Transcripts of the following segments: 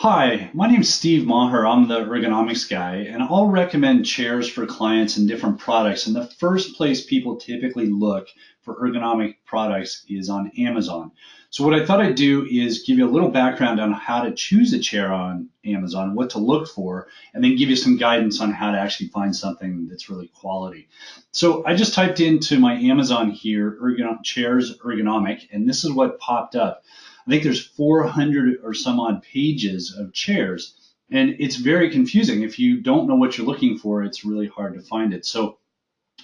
Hi, my name is Steve Maher. I'm the Ergonomics guy, and I'll recommend chairs for clients and different products. And the first place people typically look for ergonomic products is on Amazon. So what I thought I'd do is give you a little background on how to choose a chair on Amazon, what to look for, and then give you some guidance on how to actually find something that's really quality. So I just typed into my Amazon here, chairs ergonomic, and this is what popped up. I think there's 400 or some odd pages of chairs, and it's very confusing. If you don't know what you're looking for, it's really hard to find it. So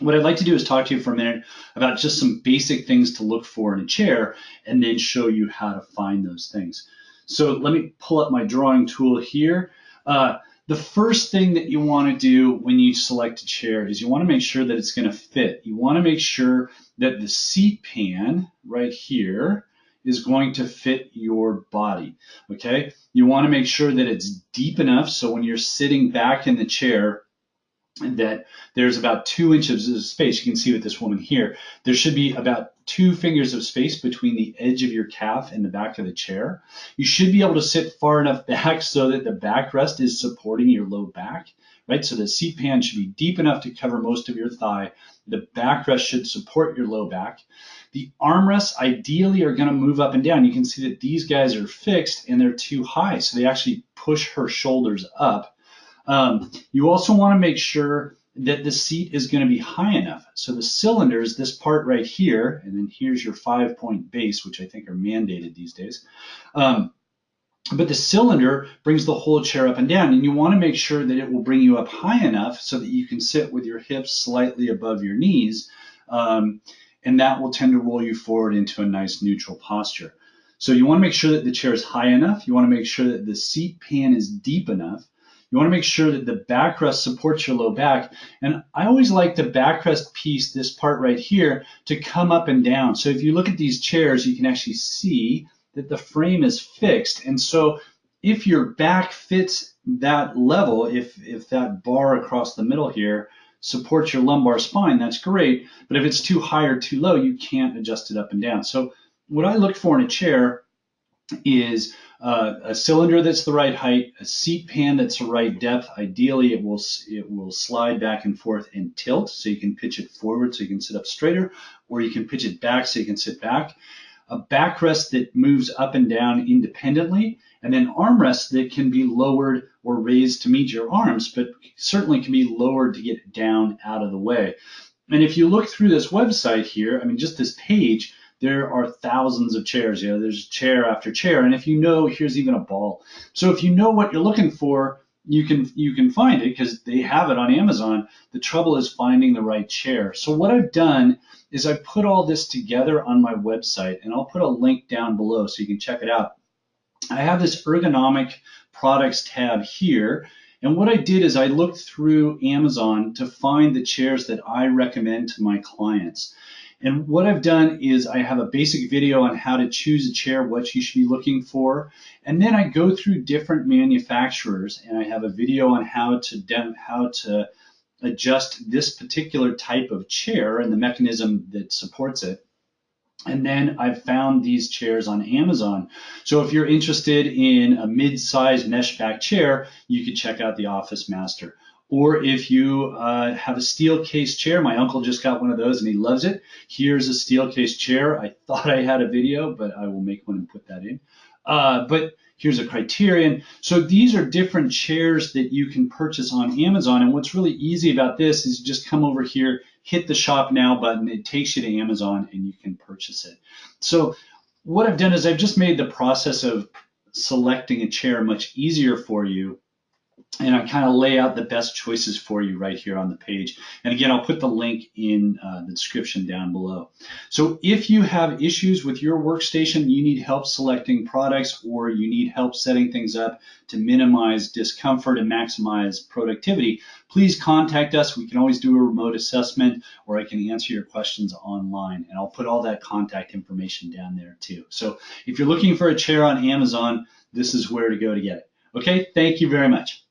what I'd like to do is talk to you for a minute about just some basic things to look for in a chair and then show you how to find those things. So let me pull up my drawing tool here. The first thing that you want to do when you select a chair is you want to make sure that it's going to fit. You want to make sure that the seat pan right here is going to fit your body, okay? You want to make sure that it's deep enough so when you're sitting back in the chair that there's about 2 inches of space. You can see with this woman here, there should be about 2 fingers of space between the edge of your calf and the back of the chair. You should be able to sit far enough back so that the backrest is supporting your low back, right? So the seat pan should be deep enough to cover most of your thigh. The backrest should support your low back. The armrests ideally are going to move up and down. You can see that these guys are fixed and they're too high, so they actually push her shoulders up. You also want to make sure that the seat is going to be high enough. So the cylinder is this part right here, and then here's your 5-point base, which I think are mandated these days. But the cylinder brings the whole chair up and down, and you want to make sure that it will bring you up high enough so that you can sit with your hips slightly above your knees, and that will tend to roll you forward into a nice neutral posture. So you want to make sure that the chair is high enough. You want to make sure that the seat pan is deep enough. You want to make sure that the backrest supports your low back. And I always like the backrest piece, this part right here, to come up and down. So if you look at these chairs, you can actually see that the frame is fixed. And so if your back fits that level, if that bar across the middle here supports your lumbar spine, that's great. But if it's too high or too low, you can't adjust it up and down. So what I look for in a chair is a cylinder that's the right height, a seat pan that's the right depth. Ideally, it will slide back and forth and tilt, so you can pitch it forward so you can sit up straighter, or you can pitch it back so you can sit back. A backrest that moves up and down independently, and then armrests that can be lowered or raised to meet your arms, but certainly can be lowered to get down out of the way. And if you look through this website here, I mean, just this page, there are thousands of chairs. You know, there's chair after chair, and if you know, here's even a ball. So if you know what you're looking for, you can find it because they have it on Amazon. The trouble is finding the right chair. So what I've done is I put all this together on my website, and I'll put a link down below so you can check it out. I have this ergonomic products tab here, and what I did is I looked through Amazon to find the chairs that I recommend to my clients. And what I've done is I have a basic video on how to choose a chair, what you should be looking for, and then I go through different manufacturers and I have a video on how to adjust this particular type of chair and the mechanism that supports it. And then I've found these chairs on Amazon. So if you're interested in a mid-size mesh back chair, you can check out the Office Master. Or if you have a steel case chair, my uncle just got one of those and he loves it. Here's a steel case chair. I thought I had a video, but I will make one and put that in. But here's a Criterion. So these are different chairs that you can purchase on Amazon. And what's really easy about this is you just come over here, hit the Shop Now button. It takes you to Amazon and you can purchase it. So what I've done is I've just made the process of selecting a chair much easier for you. And I kind of lay out the best choices for you right here on the page. And again, I'll put the link in the description down below. So if you have issues with your workstation, you need help selecting products, or you need help setting things up to minimize discomfort and maximize productivity, please contact us. We can always do a remote assessment, or I can answer your questions online. And I'll put all that contact information down there too. So if you're looking for a chair on Amazon, this is where to go to get it. Okay, thank you very much.